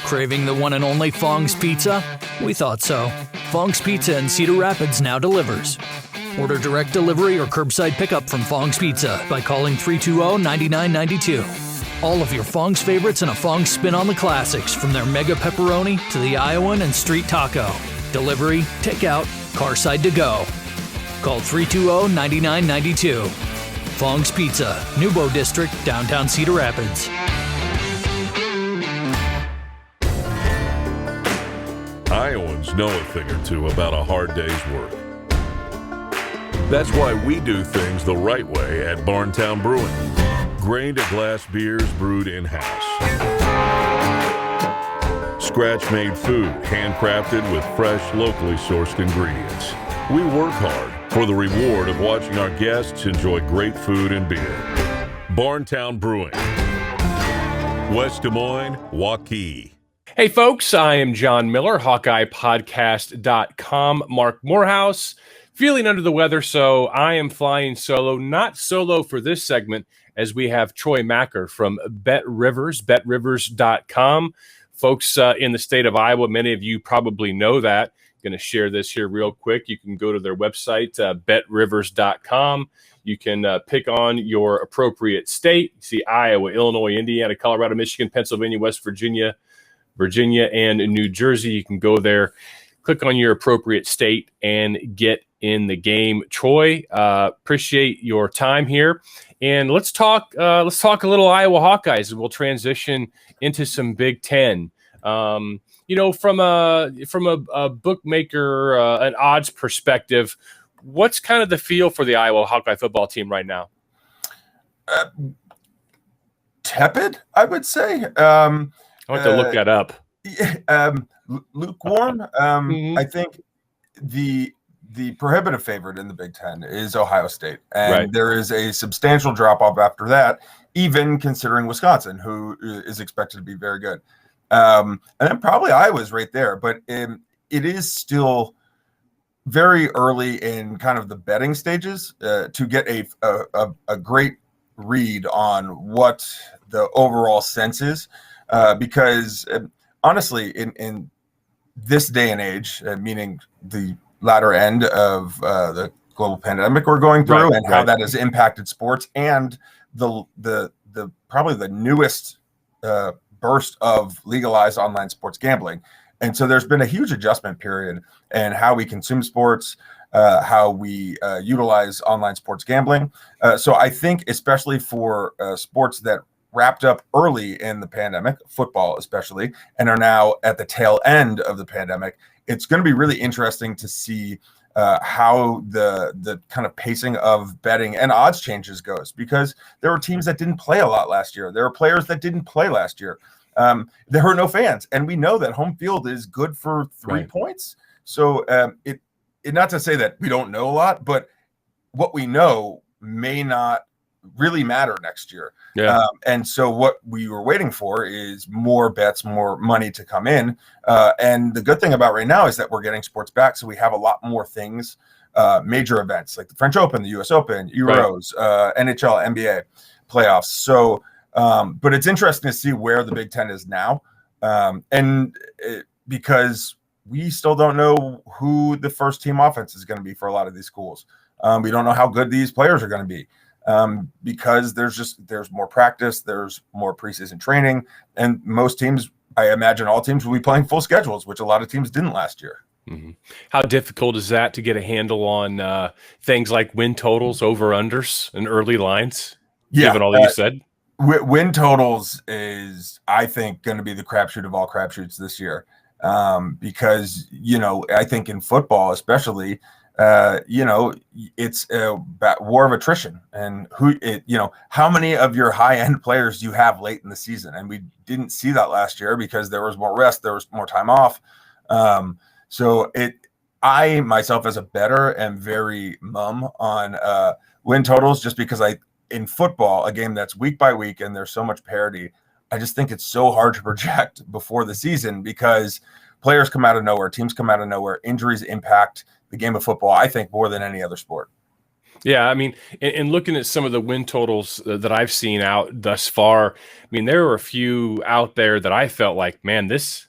Craving the one and only Fong's Pizza? We thought so. Fong's Pizza in Cedar Rapids now delivers. Order direct delivery or curbside pickup from Fong's Pizza by calling 320-9992. All of your Fong's favorites and a Fong's spin on the classics, from their mega pepperoni to the Iowan and street taco. Delivery, takeout, carside to go. Call 320-9992. Fong's Pizza, Newbo District, downtown Cedar Rapids. Iowans know a thing or two about a hard day's work. That's why we do things the right way at Barntown Brewing. Grain-to-glass beers brewed in-house. Scratch-made food, handcrafted with fresh, locally sourced ingredients. We work hard for the reward of watching our guests enjoy great food and beer. Barntown Brewing. West Des Moines, Waukee. Hey folks, I am John Miller, HawkeyePodcast.com. Mark Morehouse, feeling under the weather, so I am flying solo. Not solo for this segment, as we have Troy Macker from BetRivers, BetRivers.com. Folks in the state of Iowa, many of you probably know that. Going to share this here real quick. You can go to their website, BetRivers.com. You can pick on your appropriate state. You see Iowa, Illinois, Indiana, Colorado, Michigan, Pennsylvania, West Virginia, and New Jersey. You can go there, click on your appropriate state, and get in the game. Troy, appreciate your time here, and let's talk a little Iowa Hawkeyes, and we'll transition into some Big Ten. From a bookmaker, an odds perspective, what's kind of the feel for the Iowa Hawkeye football team right now? Tepid, I would say. I want to look that up. Lukewarm. I think the prohibitive favorite in the Big Ten is Ohio State, and there is a substantial drop off after that, even considering Wisconsin, who is expected to be very good. And then probably Iowa's right there, but it is still very early in kind of the betting stages to get a great read on what the overall sense is. Because honestly, in this day and age, meaning the latter end of the global pandemic we're going through, and how that has impacted sports, and the probably the newest burst of legalized online sports gambling, and so there's been a huge adjustment period in how we consume sports, how we utilize online sports gambling. So I think, especially for sports that wrapped up early in the pandemic, football especially, and are now at the tail end of the pandemic, it's going to be really interesting to see how the kind of pacing of betting and odds changes goes, because there were teams that didn't play a lot last year. There were players that didn't play last year. There were no fans, and we know that home field is good for 3 points. So it not to say that we don't know a lot, but what we know may not really matter next year. And so what we were waiting for is more bets, more money to come in. And the good thing about right now is that we're getting sports back. So we have a lot more things, major events like the French Open, the US Open, Euros, NHL, NBA playoffs. So, but it's interesting to see where the Big Ten is now. Because we still don't know who the first team offense is going to be for a lot of these schools. We don't know how good these players are going to be. Because there's more practice, there's more preseason training, and most teams, I imagine all teams, will be playing full schedules, which a lot of teams didn't last year. Mm-hmm. How difficult is that to get a handle on things like win totals, over-unders, and early lines, given all that you said? Win totals is, I think, going to be the crapshoot of all crapshoots this year, because, I think in football especially, it's a war of attrition, and how many of your high-end players do you have late in the season? And we didn't see that last year because there was more rest, there was more time off. So I myself as a bettor am very mum on win totals, just because in football, a game that's week by week and there's so much parity, I just think it's so hard to project before the season, because players come out of nowhere, teams come out of nowhere, injuries impact the game of football, I think, more than any other sport. Yeah, I mean, and looking at some of the win totals that I've seen out thus far, I mean, there were a few out there that I felt like, man, this,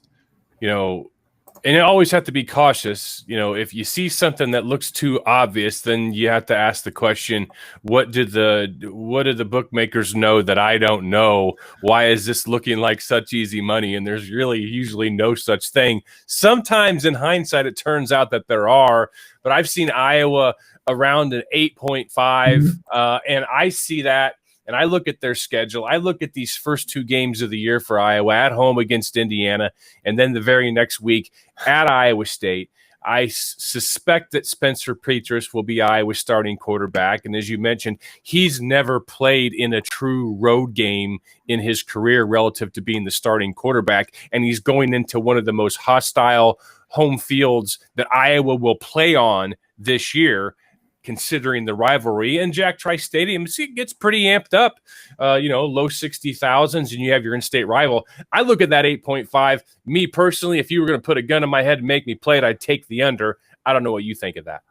and you always have to be cautious. If you see something that looks too obvious, then you have to ask the question, what did the bookmakers know that I don't know? Why is this looking like such easy money? And there's really usually no such thing. Sometimes in hindsight, it turns out that there are, but I've seen Iowa around an 8.5, and I see that. And I look at their schedule. I look at these first 2 games of the year for Iowa at home against Indiana, and then the very next week at Iowa State. I suspect that Spencer Petras will be Iowa's starting quarterback. And as you mentioned, he's never played in a true road game in his career relative to being the starting quarterback. And he's going into one of the most hostile home fields that Iowa will play on this year, considering the rivalry. And Jack Trice Stadium, it gets pretty amped up, low 60,000s, and you have your in-state rival. I look at that 8.5. Me personally, if you were going to put a gun in my head and make me play it, I'd take the under. I don't know what you think of that.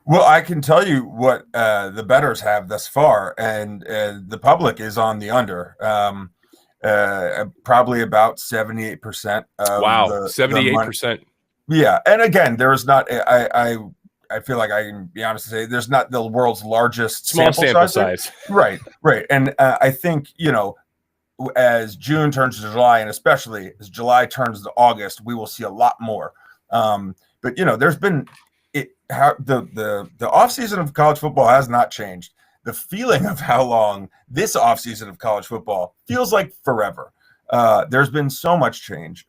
Well, I can tell you what the bettors have thus far, and the public is on the under. Probably about 78%. Wow, 78%. Yeah, and again, there is not. I feel like I can be honest to say there's not the world's largest small sample size. Right. And I think, as June turns to July, and especially as July turns to August, we will see a lot more. But there's been the offseason of college football has not changed. The feeling of how long this offseason of college football feels like forever. There's been so much change.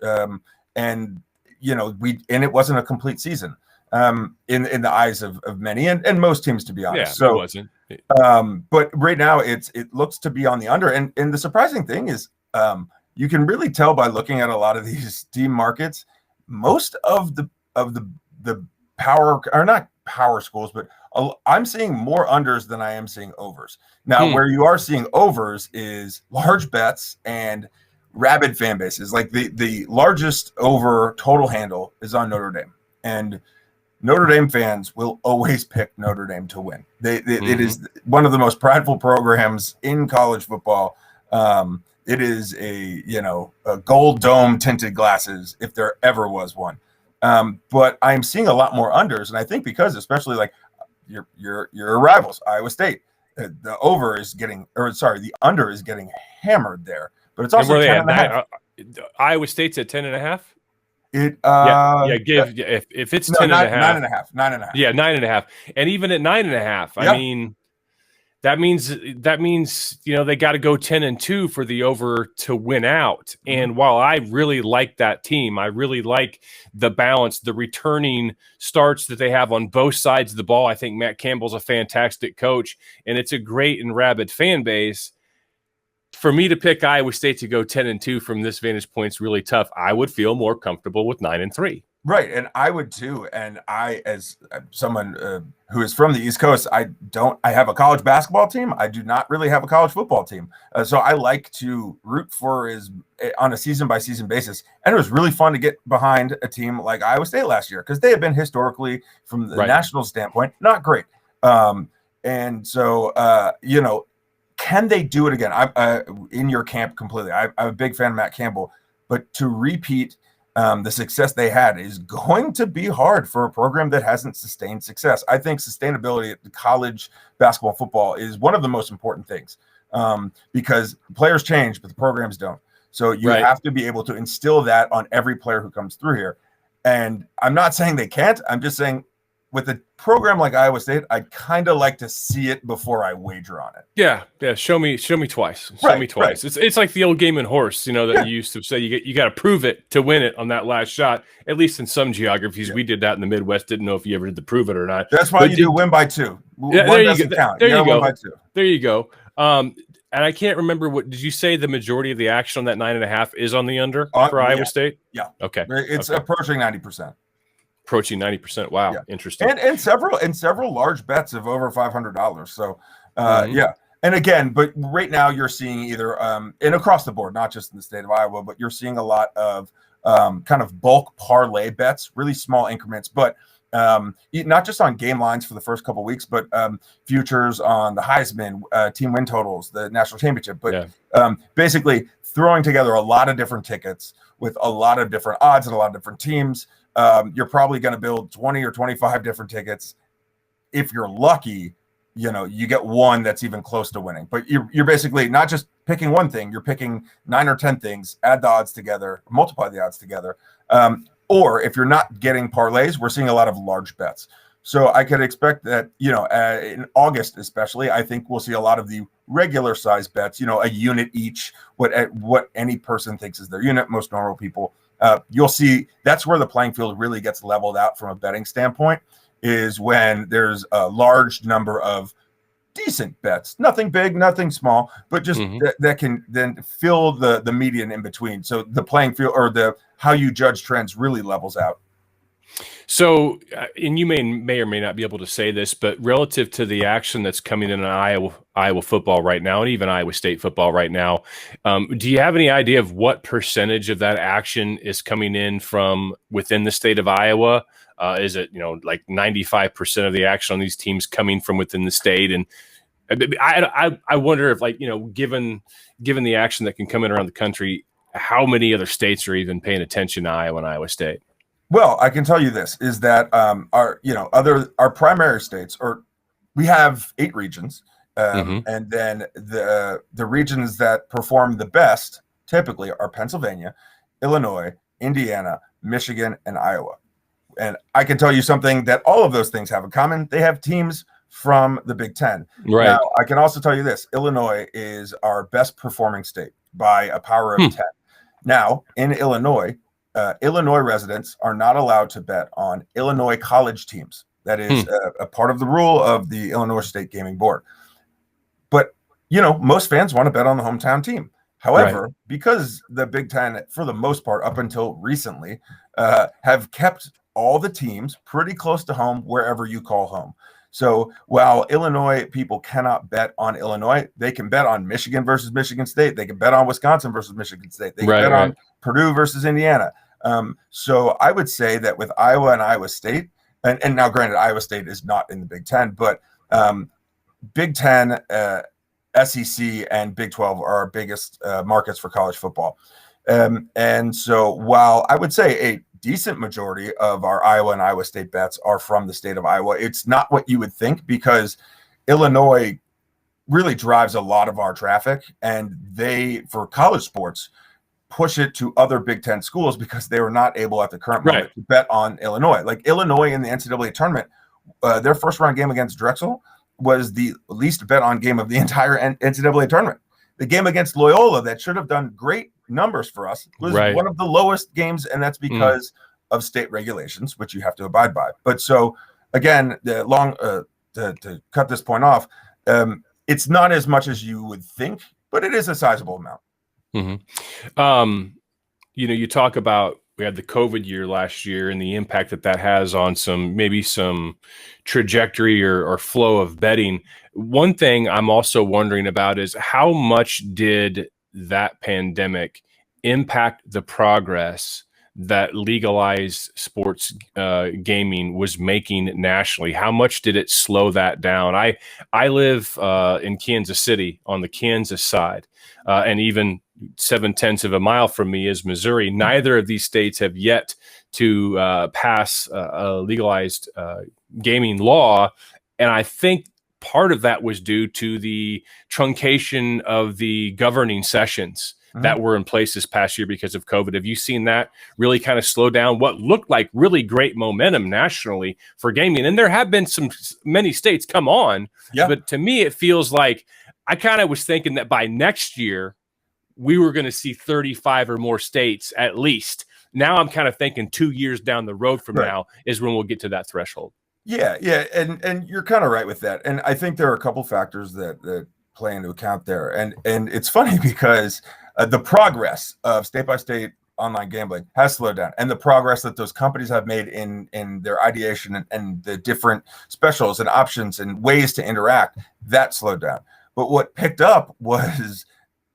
And it wasn't a complete season. In the eyes of many and most teams, to be honest. Yeah, so it wasn't. But right now it looks to be on the under. And the surprising thing is you can really tell by looking at a lot of these team markets, most of the power, or not power schools, but I'm seeing more unders than I am seeing overs. Now, where you are seeing overs is large bets and rabid fan bases. Like the largest over total handle is on Notre Dame. And Notre Dame fans will always pick Notre Dame to win. It is one of the most prideful programs in college football. It is a gold dome tinted glasses if there ever was one. But I'm seeing a lot more unders, and I think because especially like your rivals, Iowa State, the under is getting hammered there. But it's also 10.5. Iowa State's at 10.5. It if it's 10.5, 9.5. Yeah, 9.5, and even at 9.5, I mean, that means they got to go 10-2 for the over to win out. And while I really like that team, I really like the balance, the returning starts that they have on both sides of the ball. I think Matt Campbell's a fantastic coach, and it's a great and rabid fan base. For me to pick Iowa State to go 10-2 from this vantage point is really tough. I would feel more comfortable with 9-3. Right, and I would too. And I, as someone who is from the East Coast, I have a college basketball team. I do not really have a college football team. So I like to root for on a season-by-season basis. And it was really fun to get behind a team like Iowa State last year because they have been historically, from the national standpoint, not great. And so, can they do it again? I'm in your camp completely. I'm a big fan of Matt Campbell, but to repeat the success they had is going to be hard for a program that hasn't sustained success. I think sustainability at the college basketball and football is one of the most important things because players change, but the programs don't. So you have to be able to instill that on every player who comes through here. And I'm not saying they can't. I'm just saying with a program like Iowa State, I kind of like to see it before I wager on it. Yeah. Show me twice. Show me twice. Right. It's like the old game and horse, that you used to say you got to prove it to win it on that last shot. At least in some geographies, we did that in the Midwest. Didn't know if you ever did the prove it or not. That's why you do win by 2. Yeah, one doesn't count. There you go. Win by 2. There you go. And I can't remember what did you say the majority of the action on that 9.5 is on the under for Iowa State? Yeah. Okay. It's approaching 90%. Approaching 90%. Wow, interesting. And several large bets of over $500. So And again, but right now you're seeing either and across the board, not just in the state of Iowa, but you're seeing a lot of kind of bulk parlay bets, really small increments. But not just on game lines for the first couple weeks, but futures on the Heisman, team win totals, the national championship. But basically throwing together a lot of different tickets with a lot of different odds and a lot of different teams. You're probably going to build 20 or 25 different tickets. If you're lucky, you get one that's even close to winning. But you're basically not just picking one thing, you're picking 9 or 10 things, add the odds together, multiply the odds together. Or if you're not getting parlays, we're seeing a lot of large bets. So I could expect that, in August especially, I think we'll see a lot of the regular size bets, a unit each, what any person thinks is their unit, most normal people. You'll see that's where the playing field really gets leveled out from a betting standpoint, is when there's a large number of decent bets, nothing big, nothing small, but just that can then fill the median in between. So the playing field, or how you judge trends, really levels out. So, and you may or may not be able to say this, but relative to the action that's coming in Iowa football right now, and even Iowa State football right now, do you have any idea of what percentage of that action is coming in from within the state of Iowa? Is it, like 95% of the action on these teams coming from within the state? And I wonder if, given the action that can come in around the country, how many other states are even paying attention to Iowa and Iowa State? Well, I can tell you this is that our primary states, or we have 8 regions, and then the regions that perform the best typically are Pennsylvania, Illinois, Indiana, Michigan, and Iowa. And I can tell you something that all of those things have in common. They have teams from the Big Ten. Right. Now, I can also tell you this: Illinois is our best performing state by a power of 10. Now, in Illinois, Illinois residents are not allowed to bet on Illinois college teams. That is a part of the rule of the Illinois State Gaming Board. But, most fans want to bet on the hometown team. However, because the Big Ten, for the most part, up until recently, have kept all the teams pretty close to home wherever you call home. So while Illinois people cannot bet on Illinois, they can bet on Michigan versus Michigan State. They can bet on Wisconsin versus Michigan State. They can bet on Purdue versus Indiana. So I would say that with Iowa and Iowa State, and now granted, Iowa State is not in the Big Ten, but Big Ten, SEC, and Big 12 are our biggest markets for college football. And so while I would say a decent majority of our Iowa and Iowa State bets are from the state of Iowa, it's not what you would think, because Illinois really drives a lot of our traffic, and they, for college sports, push it to other Big Ten schools because they were not able at the current moment to bet on Illinois. Like Illinois in the NCAA tournament, their first round game against Drexel was the least bet on game of the entire NCAA tournament. The game against Loyola that should have done great numbers for us was one of the lowest games, and that's because of state regulations, which you have to abide by. But so again, to cut this point off, it's not as much as you would think, but it is a sizable amount. You talk about, we had the COVID year last year and the impact that has on some trajectory or flow of betting. One thing I'm also wondering about is how much did that pandemic impact the progress that legalized sports gaming was making nationally? How much did it slow that down? I live in Kansas City on the Kansas side, and even 0.7 of a mile from me is Missouri. Neither of these states have yet to pass a legalized gaming law, and I think part of that was due to the truncation of the governing sessions that were in place this past year because of COVID. Have you seen that really kind of slow down what looked like really great momentum nationally for gaming? And there have been many states come on, but to me, it feels like I kind of was thinking that by next year, we were going to see 35 or more states at least. Now I'm kind of thinking 2 years down the road from now is when we'll get to that threshold. Yeah. And you're kind of right with that. And I think there are a couple factors that play into account there. And it's funny because the progress of state-by-state online gambling has slowed down, and the progress that those companies have made in their ideation and the different specials and options and ways to interact, that slowed down. But what picked up was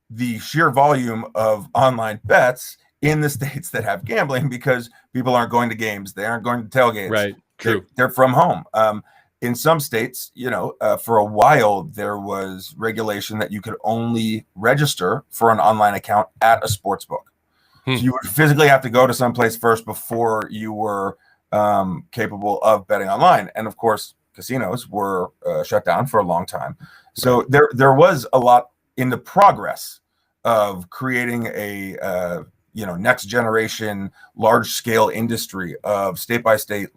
the sheer volume of online bets in the states that have gambling, because people aren't going to games, they aren't going to tailgates. Right. True. They're from home. In some states, for a while, there was regulation that you could only register for an online account at a sports book. So you would physically have to go to someplace first before you were capable of betting online. And of course, casinos were shut down for a long time. So there was a lot in the progress of creating a next generation large scale industry of state by state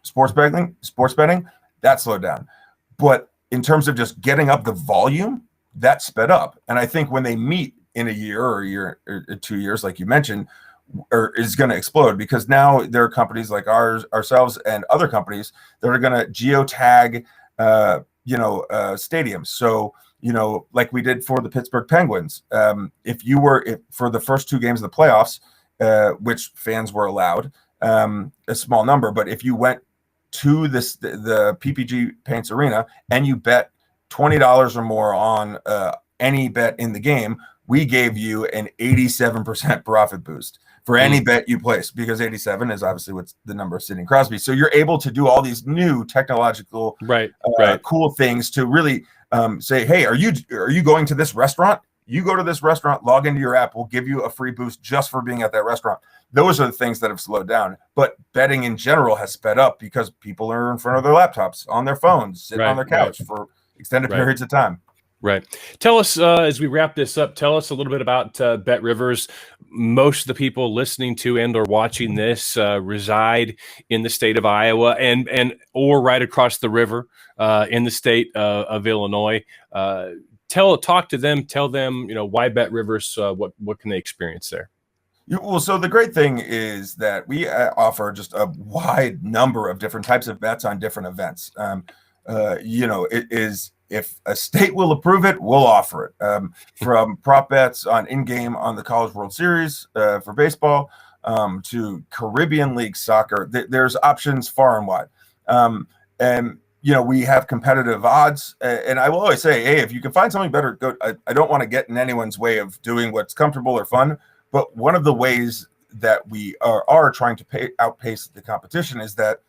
sports betting that slowed down. But in terms of just getting up the volume, that sped up. And I think when they meet in a year or 2 years, like you mentioned, is going to explode, because now there are companies like ourselves and other companies that are going to geotag stadiums. So like we did for the Pittsburgh Penguins, if for the first 2 games of the playoffs, which fans were allowed, a small number, but if you went to the PPG Paints Arena and you bet $20 or more on any bet in the game, we gave you an 87% profit boost for any bet you place, because 87 is obviously what's the number of Sidney Crosby. So you're able to do all these new technological cool things to really say, hey, are you going to this restaurant? You go to this restaurant, log into your app, we'll give you a free boost just for being at that restaurant. Those are the things that have slowed down. But betting in general has sped up because people are in front of their laptops, on their phones, sitting on their couch for extended periods of time. Right. Tell us, as we wrap this up, tell us a little bit about Bet Rivers. Most of the people listening to and or watching this reside in the state of Iowa and or right across the river in the state of Illinois. Talk to them. Tell them, why Bet Rivers. What can they experience there? Well, so the great thing is that we offer just a wide number of different types of bets on different events. It is. If a state will approve it, we'll offer it. From prop bets on in-game on the College World Series for baseball to Caribbean League soccer. There's options far and wide. And we have competitive odds. And I will always say, hey, if you can find something better, go. I don't want to get in anyone's way of doing what's comfortable or fun. But one of the ways that we are trying to outpace the competition is that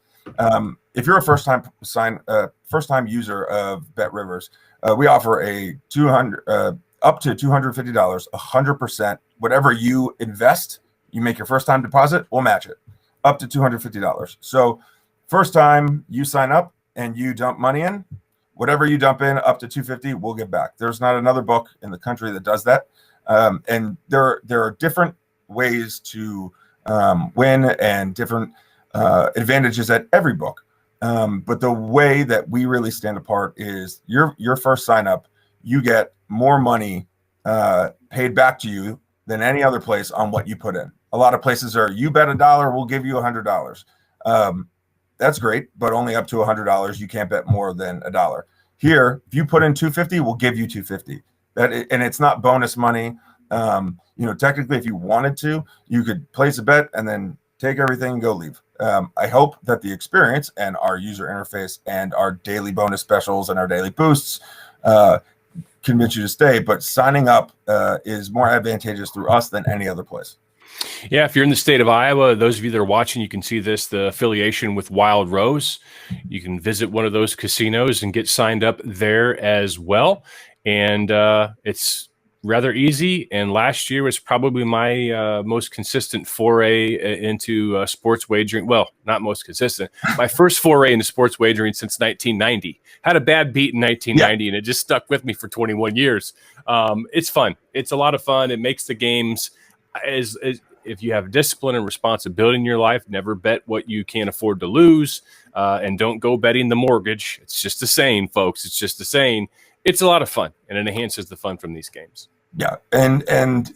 if you're a first-time user of Bet Rivers, we offer a up to $250, 100%. Whatever you invest, you make your first-time deposit, we'll match it up to $250. So first time you sign up and you dump money in, whatever you dump in up to $250, we'll give back. There's not another book in the country that does that. And there are different ways to win and different advantages at every book. But the way that we really stand apart is your first sign up, you get more money paid back to you than any other place on what you put in. A lot of places are, you bet $1, we'll give you $100. That's great, but only up to $100. You can't bet more than $1. Here, if you put in $250, we'll give you $250. And it's not bonus money. Technically, if you wanted to, you could place a bet and then take everything and go leave. I hope that the experience and our user interface and our daily bonus specials and our daily boosts convince you to stay. But signing up is more advantageous through us than any other place. Yeah, if you're in the state of Iowa, those of you that are watching, you can see the affiliation with Wild Rose. You can visit one of those casinos and get signed up there as well. And it's rather easy. And last year was probably my most consistent foray into sports wagering. Well, not most consistent. My first foray into sports wagering since 1990. Had a bad beat in 1990, and it just stuck with me for 21 years. It's fun. It's a lot of fun. It makes the games as if you have discipline and responsibility in your life, never bet what you can't afford to lose, and don't go betting the mortgage. It's just a saying, folks. It's just a saying. It's a lot of fun, and it enhances the fun from these games. Yeah, and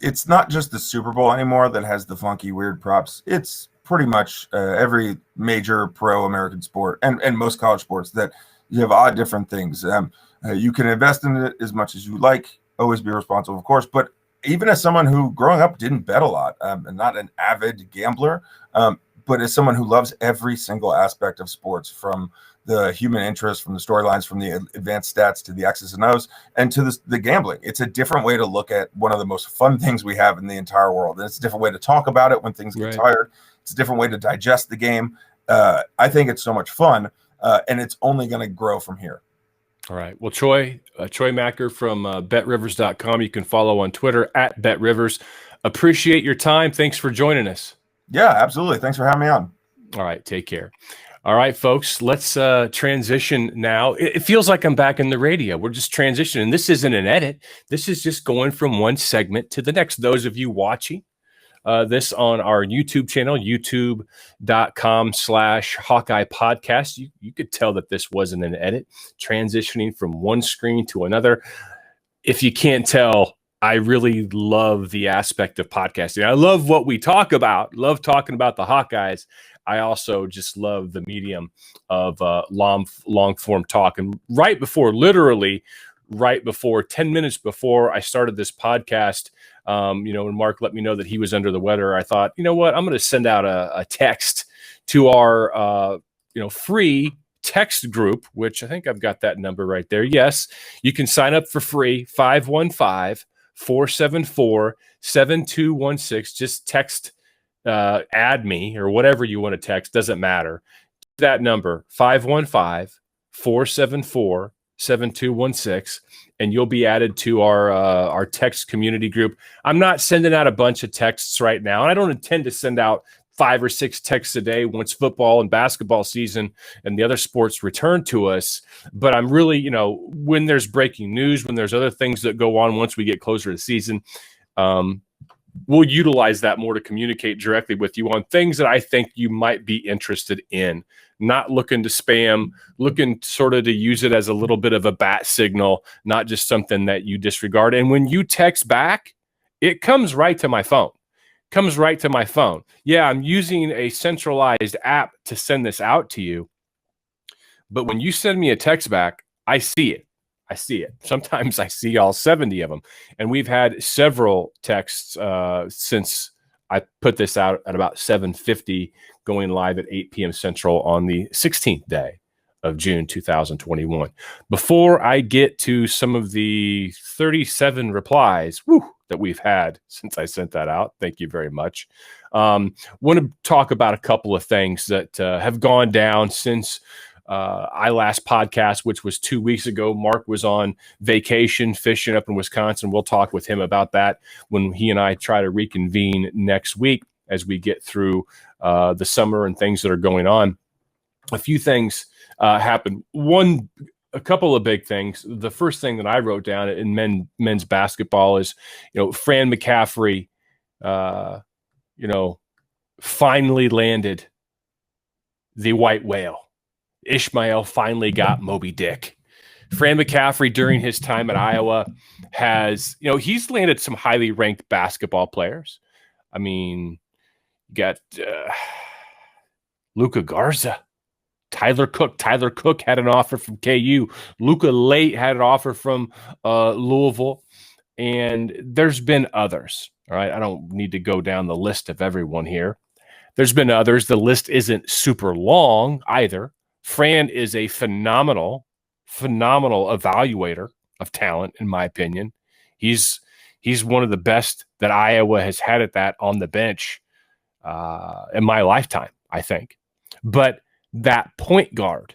it's not just the Super Bowl anymore that has the funky, weird props. It's pretty much every major pro American sport and most college sports that you have odd different things. You can invest in it as much as you like. Always be responsible, of course. But even as someone who growing up didn't bet a lot, and not an avid gambler, but as someone who loves every single aspect of sports, from the human interest, from the storylines, from the advanced stats to the X's and O's, and to the gambling. It's a different way to look at one of the most fun things we have in the entire world. And it's a different way to talk about it when things get tired. It's a different way to digest the game. I think it's so much fun, and it's only going to grow from here. All right. Well, Troy Macker from betrivers.com. You can follow on Twitter at betrivers. Appreciate your time. Thanks for joining us. Yeah, absolutely. Thanks for having me on. All right. Take care. All right, folks, let's transition now. It feels like I'm back in the radio. We're just transitioning. This isn't an edit. This is just going from one segment to the next. Those of you watching this on our YouTube channel, youtube.com/Hawkeye Podcast, you could tell that this wasn't an edit, transitioning from one screen to another. If you can't tell, I really love the aspect of podcasting. I love what we talk about, love talking about the Hawkeyes. I also just love the medium of long form talk. And right before 10 minutes before I started this podcast, when Mark let me know that he was under the weather, I thought, you know what, I'm going to send out a text to our, free text group, which I think I've got that number right there. Yes, you can sign up for free, 515-474-7216. Just text add me or whatever you want to text, doesn't matter. That number, 515-474-7216, and you'll be added to our text community group. I'm not sending out a bunch of texts right now, and I don't intend to send out 5 or 6 texts a day once football and basketball season and the other sports return to us. But I'm really, when there's breaking news, when there's other things that go on once we get closer to season, we'll utilize that more to communicate directly with you on things that I think you might be interested in. Not looking to spam, looking sort of to use it as a little bit of a bat signal, not just something that you disregard. And when you text back, it comes right to my phone. Yeah, I'm using a centralized app to send this out to you. But when you send me a text back, I see it. Sometimes I see all 70 of them. And we've had several texts since I put this out at about 7:50, going live at 8 p.m. Central on the 16th day of June 2021. Before I get to some of the 37 replies that we've had since I sent that out, thank you very much. Want to talk about a couple of things that have gone down since I last podcast, which was 2 weeks ago. Mark was on vacation fishing up in Wisconsin. We'll talk with him about that when he and I try to reconvene next week as we get through the summer and things that are going on. A few things happened. A couple of big things. The first thing that I wrote down in men's basketball is, Fran McCaffrey, finally landed the white whale. Ishmael finally got Moby Dick. Fran McCaffrey, during his time at Iowa, has, he's landed some highly ranked basketball players. I mean, you got Luka Garza, Tyler Cook. Tyler Cook had an offer from KU. Luka Late had an offer from Louisville. And there's been others. All right. I don't need to go down the list of everyone here. There's been others. The list isn't super long either. Fran is a phenomenal evaluator of talent, in my opinion. He's one of the best that Iowa has had at that on the bench in my lifetime, I think. But that point guard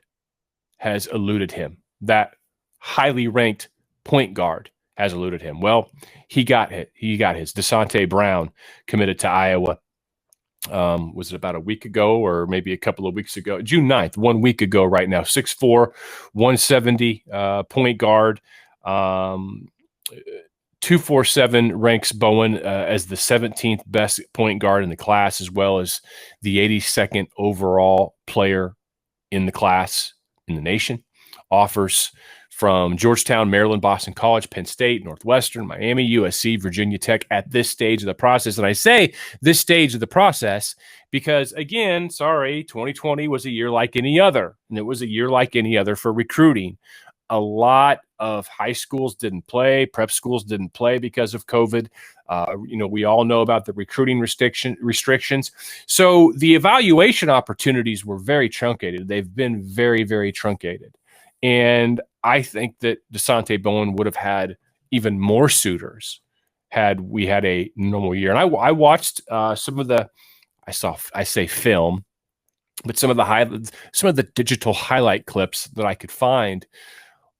has eluded him. That highly ranked point guard has eluded him. Well, he got his. Dasonte Brown committed to Iowa. Was it about a week ago or maybe a couple of weeks ago? June 9th, 1 week ago right now. 6'4", 170 point guard. 247 ranks Bowen as the 17th best point guard in the class, as well as the 82nd overall player in the class in the nation. Offers from Georgetown, Maryland, Boston College, Penn State, Northwestern, Miami, USC, Virginia Tech at this stage of the process. And I say this stage of the process because, again, 2020 was a year like any other. And it was a year like any other for recruiting. A lot of high schools didn't play. Prep schools didn't play because of COVID. We all know about the recruiting restrictions. So the evaluation opportunities were very truncated. They've been very, very truncated. And I think that Dasonte Bowen would have had even more suitors had we had a normal year. And I watched some of the, film. but some of the digital highlight clips that I could find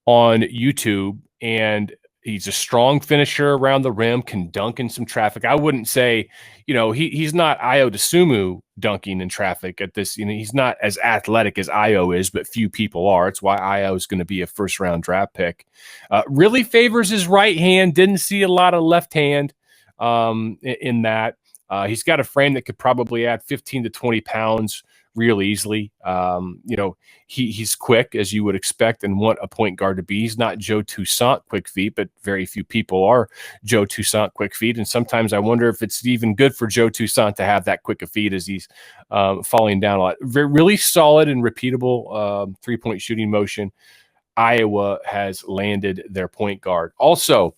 on YouTube, and he's a strong finisher around the rim, can dunk in some traffic. I wouldn't say, he's not Io DeSumo dunking in traffic at this. He's not as athletic as Io is, but few people are. It's why Io is going to be a first-round draft pick. Really favors his right hand. Didn't see a lot of left hand in that. He's got a frame that could probably add 15 to 20 pounds real easily. He's quick, as you would expect and want a point guard to be. He's not Joe Toussaint quick feet, but very few people are Joe Toussaint quick feet. And sometimes I wonder if it's even good for Joe Toussaint to have that quick a feet as he's falling down a lot. Really solid and repeatable three-point shooting motion. Iowa has landed their point guard. Also,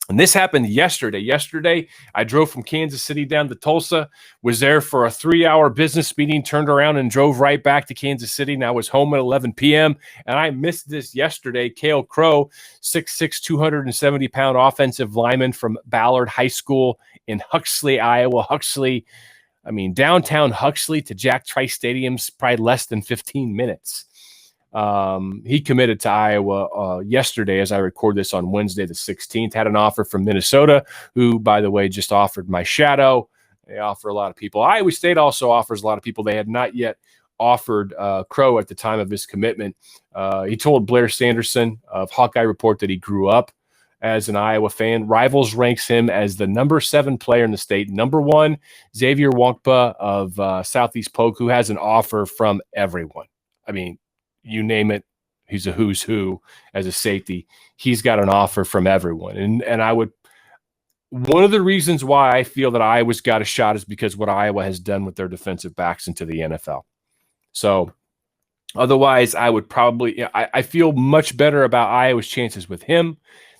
and this happened yesterday. Yesterday, I drove from Kansas City down to Tulsa, was there for a 3-hour business meeting, turned around and drove right back to Kansas City. And I was home at 11 p.m. And I missed this yesterday. Kale, 6'6", 270-pound offensive lineman from Ballard High School in Huxley, Iowa. Downtown Huxley to Jack Trice Stadium's probably less than 15 minutes. He committed to Iowa yesterday as I record this on Wednesday the 16th. Had an offer from Minnesota, who, by the way, just offered my shadow. They offer a lot of people. Iowa State also offers a lot of people. They had not yet offered Krough at the time of his commitment. He told Blair Sanderson of Hawkeye Report that he grew up as an Iowa fan. Rivals ranks him as the number 7 player in the state. Number 1, Xavier Wonkpa of Southeast Polk, who has an offer from everyone. You name it, he's a who's who as a safety. He's got an offer from everyone. And one of the reasons why I feel that Iowa's got a shot is because what Iowa has done with their defensive backs into the NFL. So otherwise, I would probably, I feel much better about Iowa's chances with him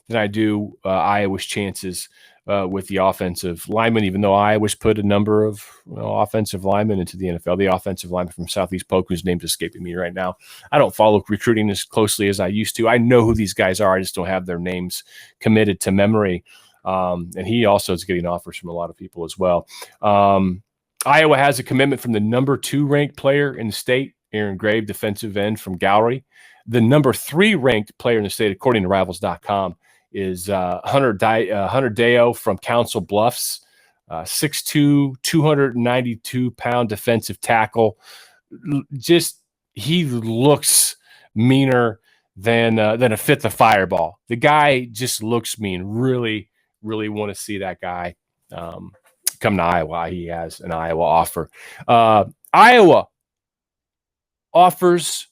than I do Iowa's chances with the offensive lineman, even though Iowa's put a number of offensive linemen into the NFL. The offensive lineman from Southeast Polk, whose name's escaping me right now. I don't follow recruiting as closely as I used to. I know who these guys are. I just don't have their names committed to memory. And he also is getting offers from a lot of people as well. Iowa has a commitment from the number 2 ranked player in the state, Aaron Grave, defensive end from Gallery. The number 3 ranked player in the state, according to Rivals.com, is Hunter Deo from Council Bluffs, 6'2", 292-pound defensive tackle. He looks meaner than a fifth the fireball. The guy just looks mean. Really, really want to see that guy come to Iowa. He has an Iowa offer. Iowa offers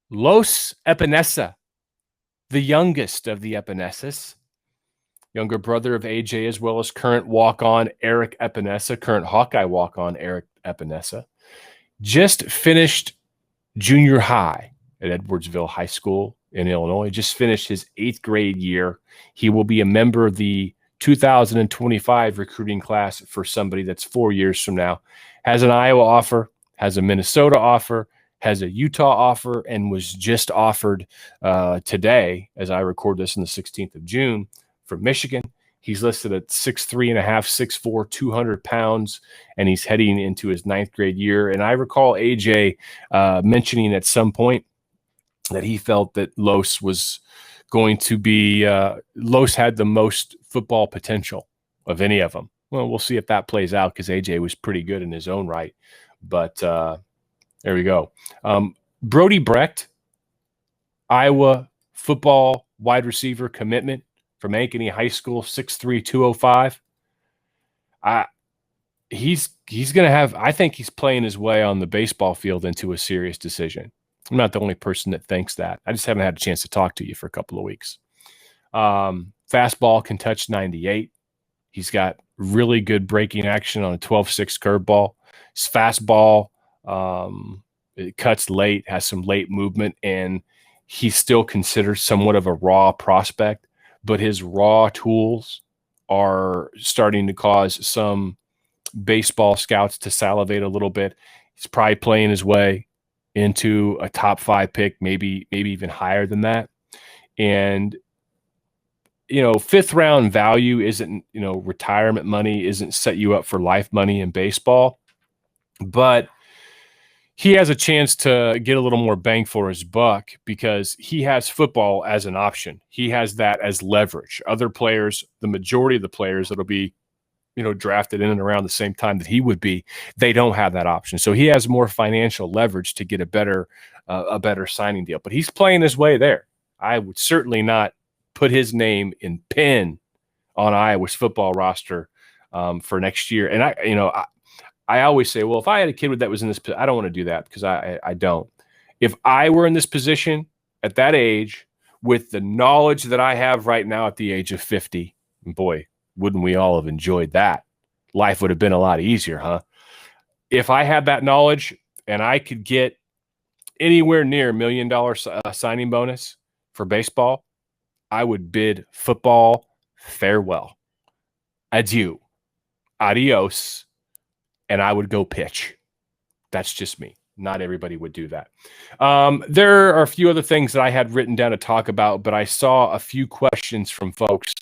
Los Epenesa, the youngest of the Epenesas, younger brother of AJ, as well as current walk-on Eric Epenesa, current Hawkeye walk-on Eric Epenesa, just finished junior high at Edwardsville High School in Illinois, just finished his 8th grade year. He will be a member of the 2025 recruiting class for somebody that's 4 years from now. Has an Iowa offer, has a Minnesota offer, has a Utah offer, and was just offered today, as I record this on the 16th of June, from Michigan. He's listed at 6'3.5", 6'4", 200 pounds, and he's heading into his 9th grade year. And I recall AJ mentioning at some point that he felt that Los was going to be Los had the most football potential of any of them. Well, we'll see if that plays out, because AJ was pretty good in his own right. But there we go. Brody Brecht, Iowa football wide receiver commitment from Ankeny High School, 6'3", 205. He's going to have, I think he's playing his way on the baseball field into a serious decision. I'm not the only person that thinks that. I just haven't had a chance to talk to you for a couple of weeks. Fastball can touch 98. He's got really good breaking action on a 12-6 curveball. His fastball, it cuts late, has some late movement, and he's still considered somewhat of a raw prospect, but his raw tools are starting to cause some baseball scouts to salivate a little bit. He's probably playing his way into a top 5 pick, maybe even higher than that. And, 5th round value isn't, retirement money isn't set you up for life money in baseball, but he has a chance to get a little more bang for his buck because he has football as an option. He has that as leverage. Other players, the majority of the players that'll be, drafted in and around the same time that he would be, they don't have that option. So he has more financial leverage to get a better signing deal. But he's playing his way there. I would certainly not put his name in pen on Iowa's football roster for next year. And I always say, well, if I had a kid that was in this, I don't want to do that because I don't. If I were in this position at that age with the knowledge that I have right now at the age of 50, boy, wouldn't we all have enjoyed that? Life would have been a lot easier, huh? If I had that knowledge and I could get anywhere near $1 million signing bonus for baseball, I would bid football farewell. Adieu. Adios. And I would go pitch. That's just me. Not everybody would do that. There are a few other things that I had written down to talk about, but I saw a few questions from folks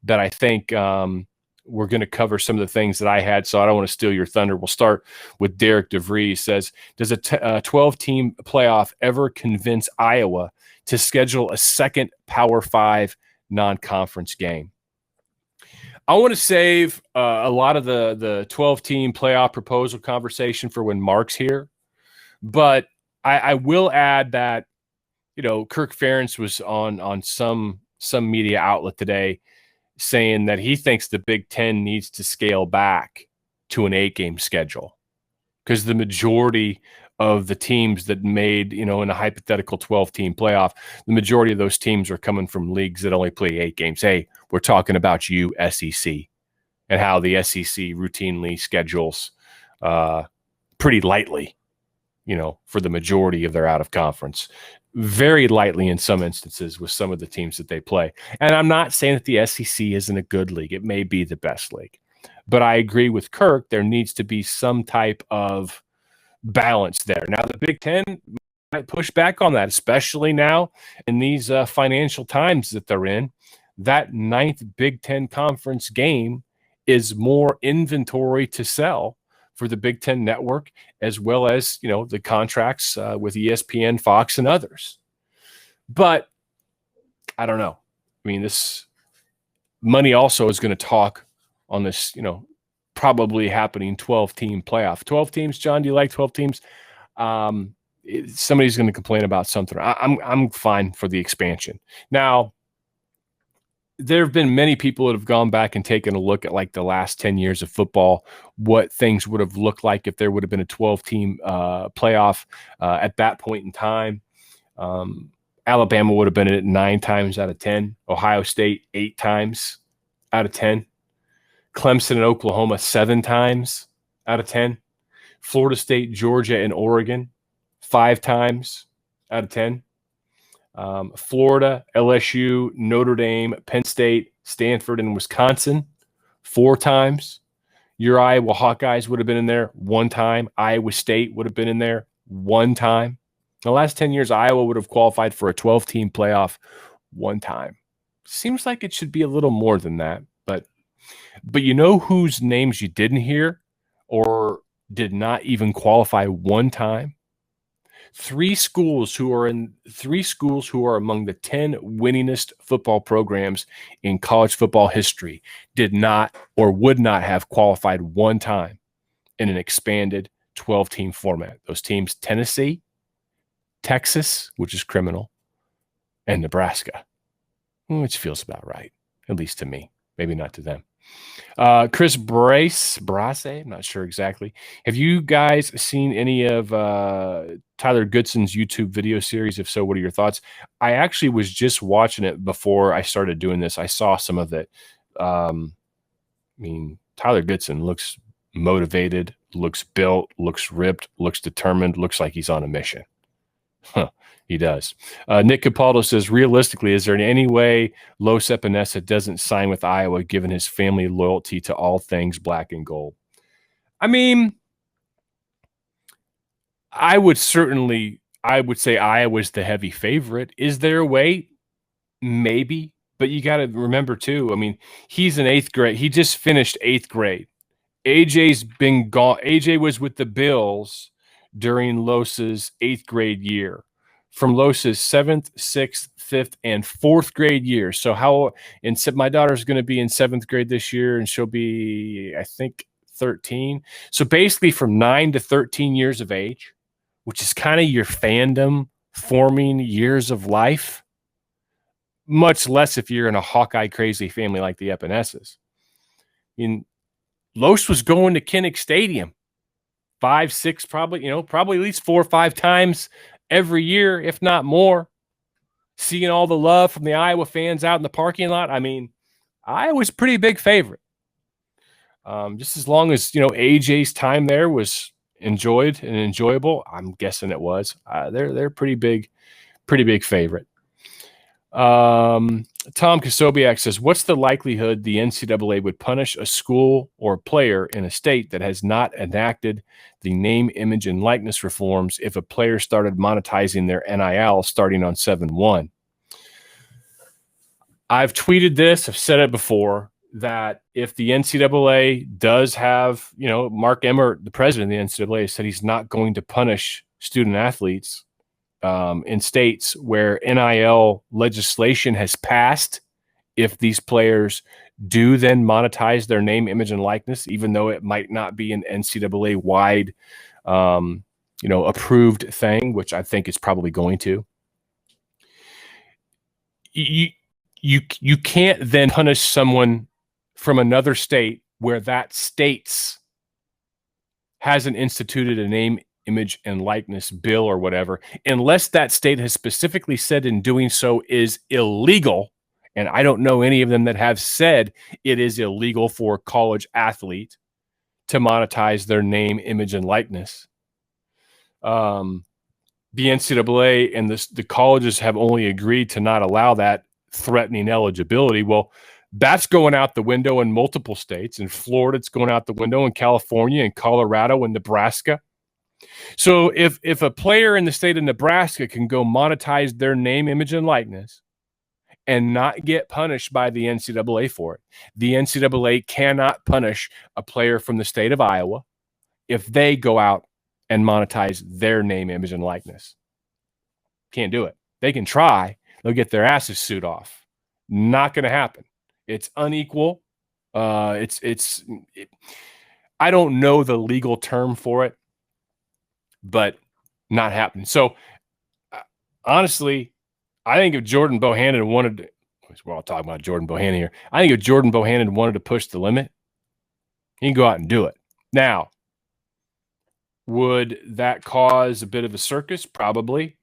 that I think we're going to cover some of the things that I had, so I don't want to steal your thunder. We'll start with Derek DeVries. Says, does a 12-team playoff ever convince Iowa to schedule a second Power 5 non-conference game? I want to save a lot of the 12-team playoff proposal conversation for when Mark's here, but I will add that, Kirk Ferentz was on some media outlet today saying that he thinks the Big Ten needs to scale back to an 8-game schedule because the majority of the teams that made, in a hypothetical 12-team playoff, the majority of those teams are coming from leagues that only play 8 games. Hey, we're talking about you, SEC, and how the SEC routinely schedules pretty lightly, for the majority of their out-of-conference. Very lightly in some instances with some of the teams that they play. And I'm not saying that the SEC isn't a good league. It may be the best league. But I agree with Kirk. There needs to be some type of balance there. Now, the Big Ten might push back on that, especially now in these financial times that they're in. That 9th Big Ten conference game is more inventory to sell for the Big Ten network, as well as, the contracts with ESPN, Fox, and others. But I don't know. I mean, this money also is going to talk on this, probably happening 12-team playoff. 12 teams, John, do you like 12 teams? Somebody's going to complain about something. I'm fine for the expansion. Now, there have been many people that have gone back and taken a look at like the last 10 years of football, what things would have looked like if there would have been a 12-team playoff at that point in time. Alabama would have been in it 9 times out of 10. Ohio State 8 times out of 10. Clemson and Oklahoma 7 times out of 10. Florida State, Georgia, and Oregon 5 times out of 10. Florida, LSU, Notre Dame, Penn State, Stanford, and Wisconsin 4 times. Your Iowa Hawkeyes would have been in there 1 time. Iowa State would have been in there 1 time. The last 10 years, Iowa would have qualified for a 12-team playoff 1 time. Seems like it should be a little more than that, but whose names you didn't hear or did not even qualify 1 time? 3 schools who are among the 10 winningest football programs in college football history did not or would not have qualified 1 time in an expanded 12-team format. Those teams, Tennessee, Texas, which is criminal, and Nebraska, which feels about right, at least to me. Maybe not to them. Chris Brace, I'm not sure exactly. Have you guys seen any of Tyler Goodson's YouTube video series? If so, what are your thoughts? I actually was just watching it before I started doing this. I saw some of it. Tyler Goodson looks motivated, looks built, looks ripped, looks determined, looks like he's on a mission. He does. Nick Capaldo says, realistically, is there any way Los Epenesa doesn't sign with Iowa given his family loyalty to all things black and gold? I mean, I would say Iowa's the heavy favorite. Is there a way? Maybe. But you got to remember, too, I mean, he's in 8th grade. He just finished 8th grade. AJ's been gone. AJ was with the Bills during Los's 8th grade year. From Los's 7th, 6th, 5th, and 4th grade years. So my daughter's going to be in 7th grade this year, and she'll be, I think, 13. So basically from 9 to 13 years of age, which is kind of your fandom forming years of life, much less if you're in a Hawkeye crazy family like the Epenesas. Los was going to Kinnick Stadium 5, 6, probably at least 4 or 5 times every year, if not more. Seeing all the love from the Iowa fans out in the parking lot. I mean, Iowa's a pretty big favorite. Just as long as, AJ's time there was enjoyed and enjoyable, I'm guessing it was. They're pretty big favorite. Tom Kasobiak says, what's the likelihood the NCAA would punish a school or player in a state that has not enacted the name, image, and likeness reforms if a player started monetizing their NIL starting on 7/1? I've tweeted this, I've said it before, that if the NCAA does have, Mark Emmert, the president of the NCAA, said he's not going to punish student athletes in states where NIL legislation has passed, if these players do then monetize their name, image, and likeness, even though it might not be an NCAA-wide, approved thing, which I think it's probably going to. You can't then punish someone from another state where that state's hasn't instituted a name, image, and likeness bill or whatever, unless that state has specifically said in doing so is illegal. And I don't know any of them that have said it is illegal for a college athlete to monetize their name, image, and likeness. The NCAA and the colleges have only agreed to not allow that, threatening eligibility. Well, that's going out the window in multiple states. In Florida, it's going out the window. In California, in Colorado, and Nebraska. So if a player in the state of Nebraska can go monetize their name, image, and likeness and not get punished by the NCAA for it, the NCAA cannot punish a player from the state of Iowa if they go out and monetize their name, image, and likeness. Can't do it. They can try. They'll get their asses sued off. Not going to happen. It's unequal. I don't know the legal term for it, but not happening. So honestly, I think if Jordan Bohannon wanted to, we're all talking about Jordan Bohannon here. I think if Jordan Bohannon wanted to push the limit, he can go out and do it. Now, would that cause a bit of a circus? Probably.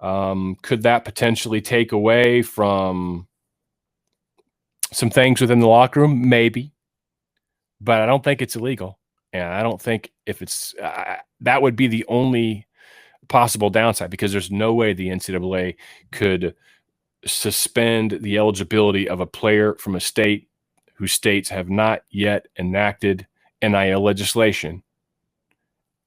Could that potentially take away from some things within the locker room? Maybe. But I don't think it's illegal. And I don't think if it's that would be the only possible downside, because there's no way the NCAA could suspend the eligibility of a player from a state whose states have not yet enacted NIL legislation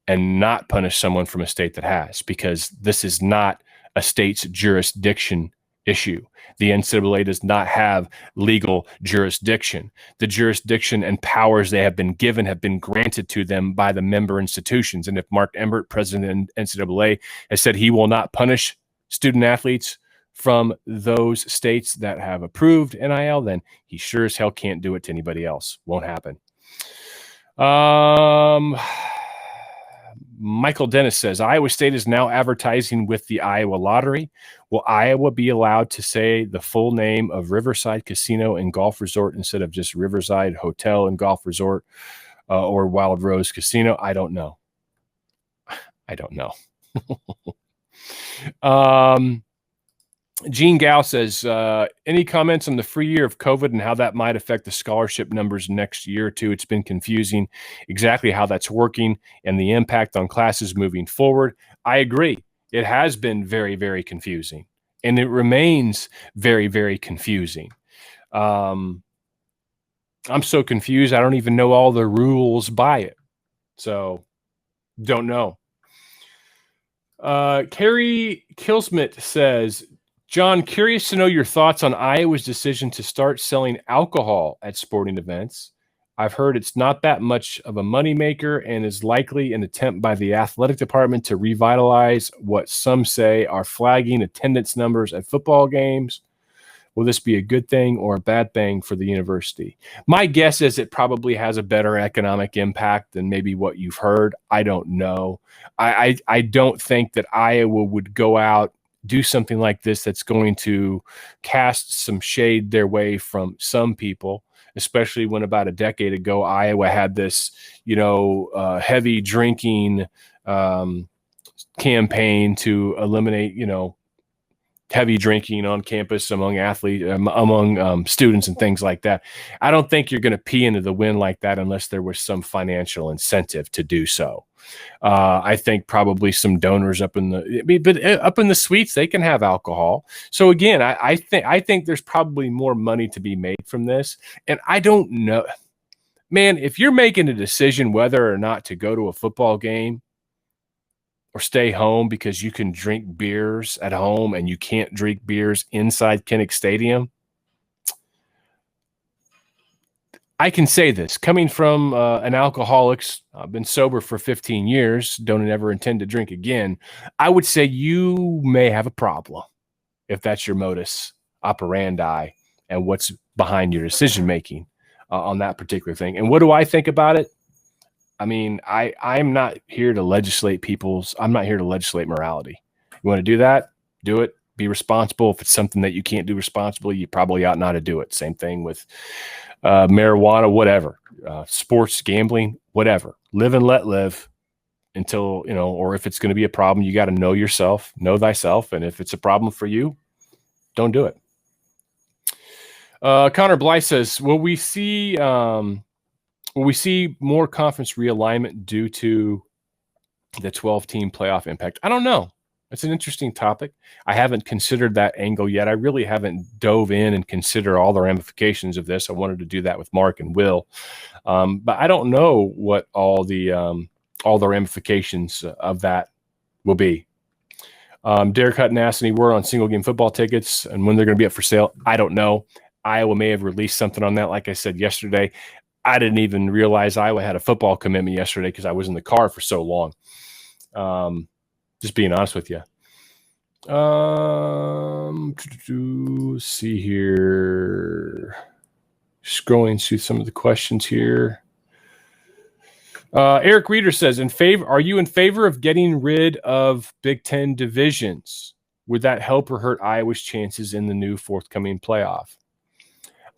and not punish someone from a state that has, because this is not a state's jurisdiction issue. The NCAA does not have legal jurisdiction. The jurisdiction and powers they have been given have been granted to them by the member institutions. And if Mark Emmert, president of NCAA, has said he will not punish student athletes from those states that have approved NIL, then he sure as hell can't do it to anybody else. Won't happen. Michael Dennis says, Iowa State is now advertising with the Iowa Lottery. Will Iowa be allowed to say the full name of Riverside Casino and Golf Resort instead of just Riverside Hotel and Golf Resort or Wild Rose Casino? I don't know. Gene Gow says, any comments on the free year of COVID and how that might affect the scholarship numbers next year or two? It's been confusing exactly how that's working and the impact on classes moving forward. I agree. It has been very, very confusing, and it remains very, very confusing. I'm so confused, I don't even know all the rules by it. So, don't know. Carrie Kilsmith says, John, curious to know your thoughts on Iowa's decision to start selling alcohol at sporting events. I've heard it's not that much of a moneymaker and is likely an attempt by the athletic department to revitalize what some say are flagging attendance numbers at football games. Will this be a good thing or a bad thing for the university? My guess is it probably has a better economic impact than maybe what you've heard. I don't know. I don't think that Iowa would go out, do something like this that's going to cast some shade their way from some people, especially when about a decade ago Iowa had this, heavy drinking campaign to eliminate, heavy drinking on campus among athletes, among students and things like that. I don't think you're going to pee into the wind like that unless there was some financial incentive to do so. I think probably some donors up in the suites, they can have alcohol. So again, I think there's probably more money to be made from this. And I don't know, man, if you're making a decision whether or not to go to a football game or stay home because you can drink beers at home and you can't drink beers inside Kinnick Stadium, I can say this, coming from an alcoholic, I've been sober for 15 years, don't ever intend to drink again. I would say you may have a problem if that's your modus operandi and what's behind your decision-making on that particular thing. And what do I think about it? I mean, I'm not here to legislate I'm not here to legislate morality. You want to do that? Do it. Be responsible. If it's something that you can't do responsibly, you probably ought not to do it. Same thing with marijuana, whatever, sports, gambling, whatever. Live and let live until, or if it's going to be a problem, you got to know yourself, know thyself. And if it's a problem for you, don't do it. Connor Blythe says, will we see more conference realignment due to the 12-team playoff impact? I don't know. It's an interesting topic. I haven't considered that angle yet. I really haven't dove in and consider all the ramifications of this. I wanted to do that with Mark and Will. But I don't know what all the ramifications of that will be. Derek Hutton asked any word on single game football tickets and when they're going to be up for sale. I don't know. Iowa may have released something on that. Like I said yesterday, I didn't even realize Iowa had a football commitment yesterday because I was in the car for so long. Just being honest with you. Let's see here. Scrolling through some of the questions here. Eric Reeder says, are you in favor of getting rid of Big Ten divisions? Would that help or hurt Iowa's chances in the new forthcoming playoff?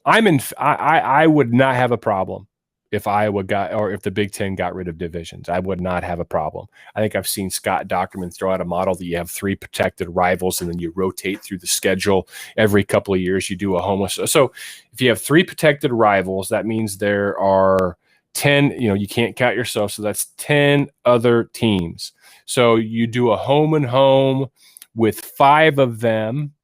I would not have a problem if Iowa if the Big Ten got rid of divisions. I would not have a problem. I think I've seen Scott Dockerman throw out a model that you have 3 protected rivals and then you rotate through the schedule every couple of years. You do a homeless. So if you have 3 protected rivals, that means there are 10, you can't count yourself. So that's 10 other teams. So you do a home and home with 5 of them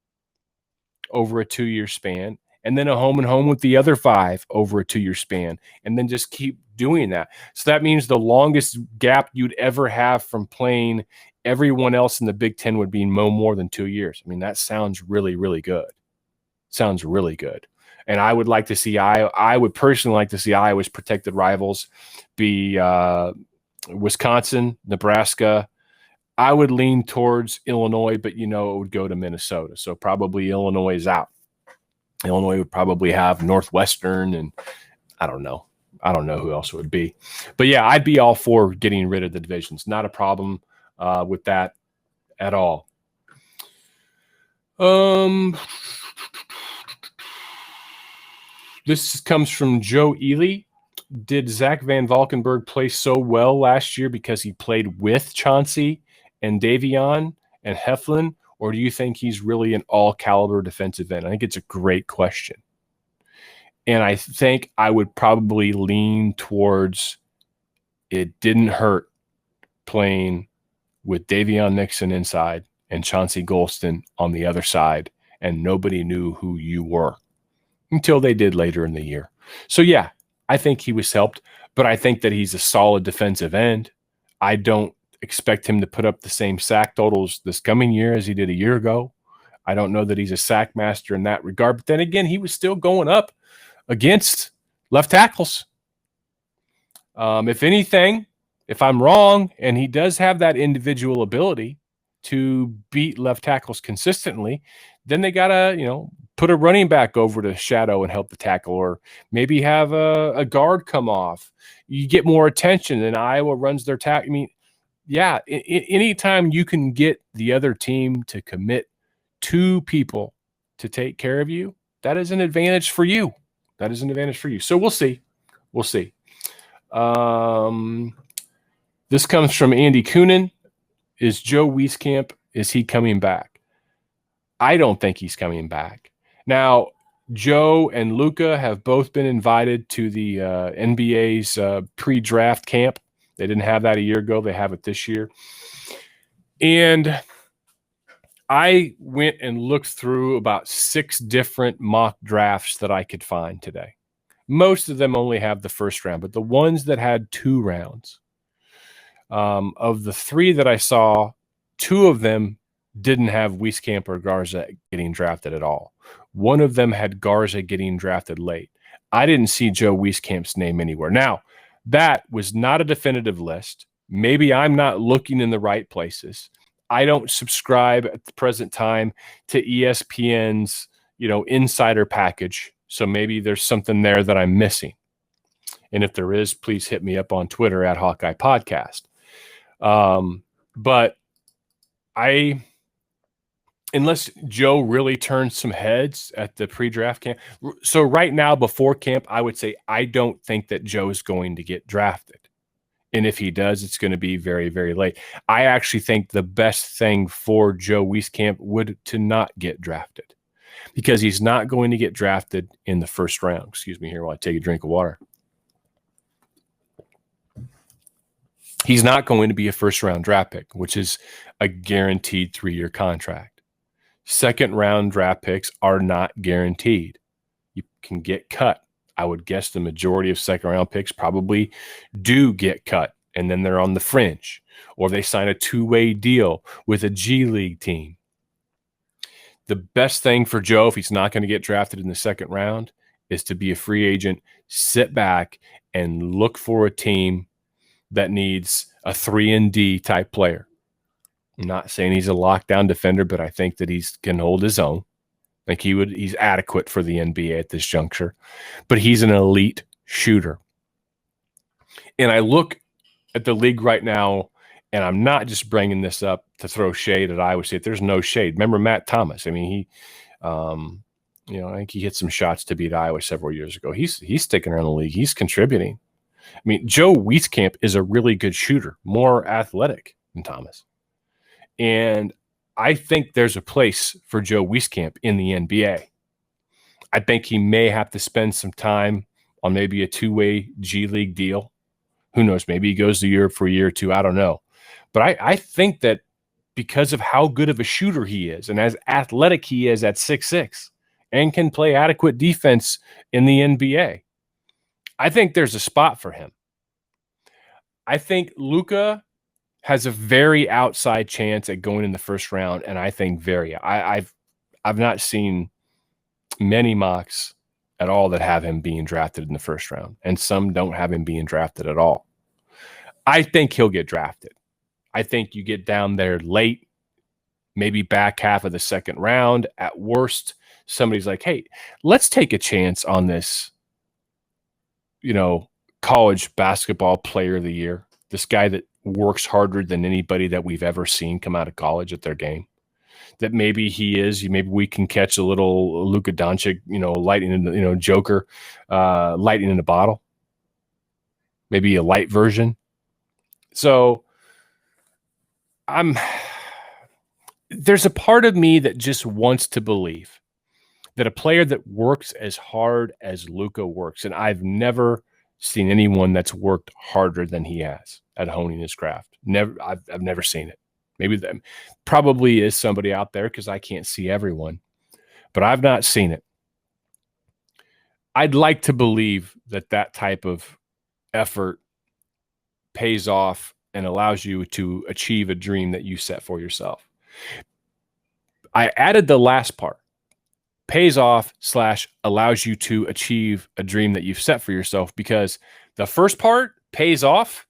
over a 2-year span, and then a home and home with the other 5 over a 2-year span, and then just keep doing that. So that means the longest gap you'd ever have from playing everyone else in the Big Ten would be no more than 2 years. I mean, that sounds really, really good. Sounds really good. And I would like to see I would personally like to see Iowa's protected rivals be Wisconsin, Nebraska. I would lean towards Illinois, but it would go to Minnesota. So probably Illinois is out. Illinois would probably have Northwestern, and I don't know who else it would be. But yeah, I'd be all for getting rid of the divisions. Not a problem with that at all. This comes from Joe Ely. Did Zach Van Valkenburg play so well last year because he played with Chauncey and Davion and Heflin? Or do you think he's really an all-caliber defensive end? I think it's a great question. And I think I would probably lean towards it didn't hurt playing with Davion Nixon inside and Chauncey Golston on the other side, and nobody knew who you were until they did later in the year. So, yeah, I think he was helped, but I think that he's a solid defensive end. I don't expect him to put up the same sack totals this coming year as he did a year ago. I don't know that he's a sack master in that regard. But then again, he was still going up against left tackles. If anything, if I'm wrong, and he does have that individual ability to beat left tackles consistently, then they got to, put a running back over to shadow and help the tackle, or maybe have a guard come off. You get more attention, and Iowa runs their tackle. I mean, yeah, anytime you can get the other team to commit 2 people to take care of you, that is an advantage for you. So we'll see. This comes from Andy Coonan. Is Joe Wieskamp, is he coming back? I don't think he's coming back. Now, Joe and Luka have both been invited to the NBA's pre-draft camp. They didn't have that a year ago. They have it this year. And I went and looked through about 6 different mock drafts that I could find today. Most of them only have the first round, but the ones that had 2 rounds, of the 3 that I saw, 2 of them didn't have Wieskamp or Garza getting drafted at all. One of them had Garza getting drafted late. I didn't see Joe Wieskamp's name anywhere. Now, that was not a definitive list. Maybe I'm not looking in the right places. I don't subscribe at the present time to ESPN's, insider package. So maybe there's something there that I'm missing. And if there is, please hit me up on Twitter at Hawkeye Podcast. But unless Joe really turns some heads at the pre-draft camp. So right now, before camp, I would say I don't think that Joe is going to get drafted. And if he does, it's going to be very, very late. I actually think the best thing for Joe Wieskamp would to not get drafted, because he's not going to get drafted in the first round. Excuse me here while I take a drink of water. He's not going to be a first-round draft pick, which is a guaranteed 3-year contract. Second-round draft picks are not guaranteed. You can get cut. I would guess the majority of second-round picks probably do get cut, and then they're on the fringe, or they sign a 2-way deal with a G League team. The best thing for Joe, if he's not going to get drafted in the second round, is to be a free agent, sit back, and look for a team that needs a 3-and-D type player. I'm not saying he's a lockdown defender, but I think that he can hold his own. Like he's adequate for the NBA at this juncture, but he's an elite shooter. And I look at the league right now, and I'm not just bringing this up to throw shade at Iowa State. There's no shade. Remember Matt Thomas? I mean, I think he hit some shots to beat Iowa several years ago. He's sticking around the league. He's contributing. I mean, Joe Wieskamp is a really good shooter, more athletic than Thomas. And I think there's a place for Joe Wieskamp in the NBA. I think he may have to spend some time on maybe a 2-way G League deal. Who knows? Maybe he goes to Europe for a year or 2. I don't know. But I think that because of how good of a shooter he is and as athletic he is at 6'6", and can play adequate defense in the NBA, I think there's a spot for him. I think Luka has a very outside chance at going in the first round, and I think I've not seen many mocks at all that have him being drafted in the first round, and some don't have him being drafted at all. I think he'll get drafted. I think you get down there late, maybe back half of the second round. At worst, somebody's like, hey, let's take a chance on this, college basketball player of the year, this guy that works harder than anybody that we've ever seen come out of college at their game. That maybe he is. Maybe we can catch a little Luka Doncic, lightning in the, Joker, lightning in the bottle. Maybe a light version. So there's a part of me that just wants to believe that a player that works as hard as Luka works, and I've never seen anyone that's worked harder than he has at honing his craft. I've never seen it. Maybe that probably is somebody out there because I can't see everyone, but I've not seen it. I'd like to believe that type of effort pays off and allows you to achieve a dream that you set for yourself. I added the last part. Pays off / allows you to achieve a dream that you've set for yourself, because the first part pays off,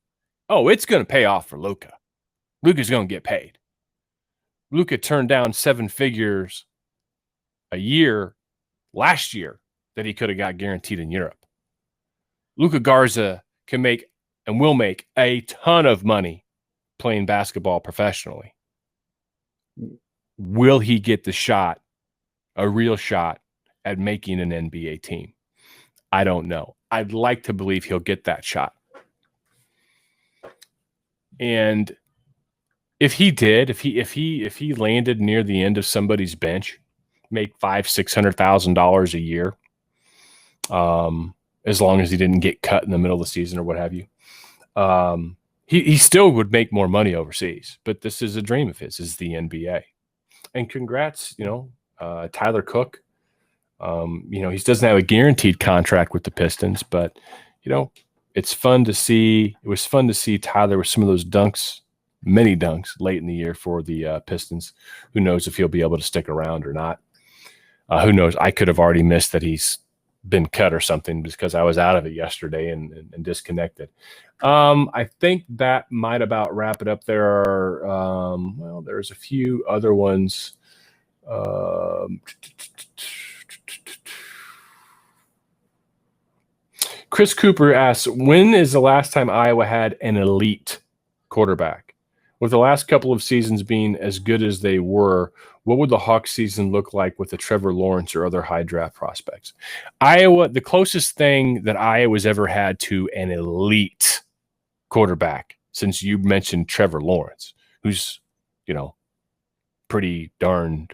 it's going to pay off for Luka. Luka's going to get paid. Luka turned down 7 figures a year last year that he could have got guaranteed in Europe. Luka Garza can make and will make a ton of money playing basketball professionally. Will he get the shot, a real shot, at making an NBA team? I don't know. I'd like to believe he'll get that shot. And if he did, if he landed near the end of somebody's bench, make $500,000-$600,000 a year, as long as he didn't get cut in the middle of the season or what have you, he still would make more money overseas. But this is a dream of his, is the NBA. And congrats, Tyler Cook. He doesn't have a guaranteed contract with the Pistons, but it's fun to see. It was fun to see Tyler with some of those dunks, many dunks late in the year for the Pistons. Who knows if he'll be able to stick around or not? Who knows? I could have already missed that he's been cut or something because I was out of it yesterday and disconnected. I think that might about wrap it up. There are, there's a few other ones. Chris Cooper asks, when is the last time Iowa had an elite quarterback? With the last couple of seasons being as good as they were, what would the Hawk season look like with the Trevor Lawrence or other high draft prospects? Iowa, the closest thing that Iowa's ever had to an elite quarterback, since you mentioned Trevor Lawrence, who's, pretty darn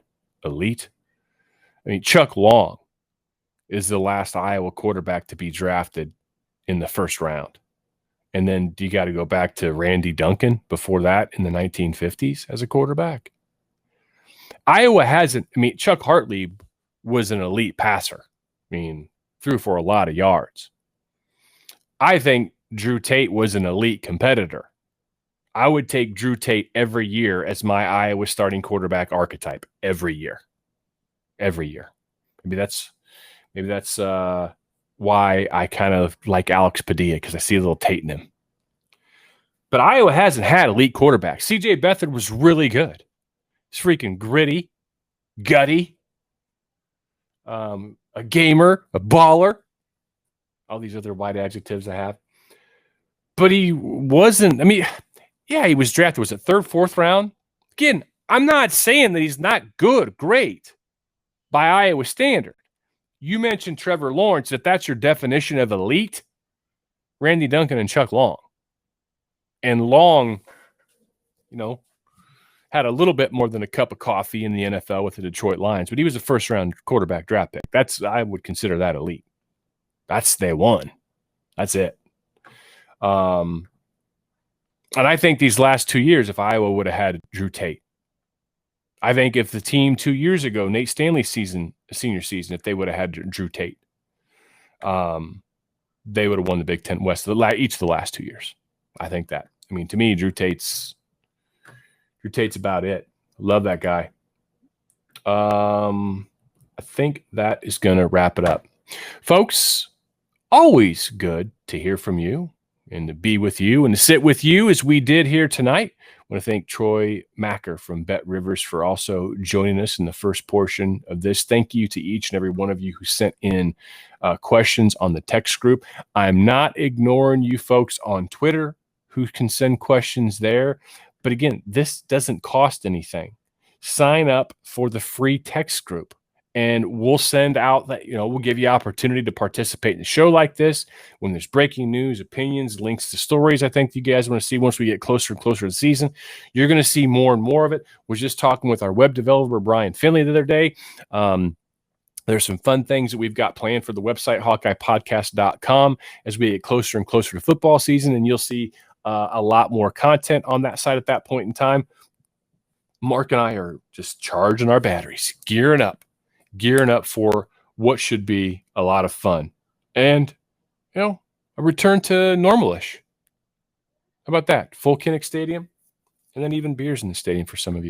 elite. I mean, Chuck Long is the last Iowa quarterback to be drafted in the first round. And then you got to go back to Randy Duncan before that in the 1950s as a quarterback. Iowa hasn't. Chuck Hartley was an elite passer. Threw for a lot of yards. I think Drew Tate was an elite competitor. I would take Drew Tate every year as my Iowa starting quarterback archetype every year. Every year. Maybe that's why I kind of like Alex Padilla, because I see a little Tate in him. But Iowa hasn't had elite quarterbacks. C.J. Beathard was really good. He's freaking gritty, gutty, a gamer, a baller, all these other white adjectives I have. But he wasn't, he was drafted, was it 3rd, 4th round? Again, I'm not saying that he's not good, great, by Iowa standard. You mentioned Trevor Lawrence. If that's your definition of elite, Randy Duncan and Chuck Long. And Long, had a little bit more than a cup of coffee in the NFL with the Detroit Lions, but he was a first-round quarterback draft pick. I would consider that elite. That's day one. That's it. And I think these last 2 years, if Iowa would have had Drew Tate, I think if the team 2 years ago, Nate Stanley's senior season, if they would have had Drew Tate, they would have won the Big Ten West each of the last 2 years. I think that. To me, Drew Tate's about it. Love that guy. I think that is going to wrap it up. Folks, always good to hear from you and to be with you and to sit with you as we did here tonight. I want to thank Troy Macker from Bet Rivers for also joining us in the first portion of this. Thank you to each and every one of you who sent in questions on the text group. I'm not ignoring you folks on Twitter who can send questions there. But again, this doesn't cost anything. Sign up for the free text group and we'll send out that, we'll give you opportunity to participate in a show like this when there's breaking news, opinions, links to stories I think you guys want to see once we get closer and closer to the season. You're going to see more and more of it. Was just talking with our web developer, Brian Finley, the other day. There's some fun things that we've got planned for the website, HawkeyePodcast.com, as we get closer and closer to football season, and you'll see a lot more content on that site at that point in time. Mark and I are just charging our batteries, gearing up for what should be a lot of fun. And, a return to normalish. How about that? Full Kinnick Stadium, and then even beers in the stadium for some of you.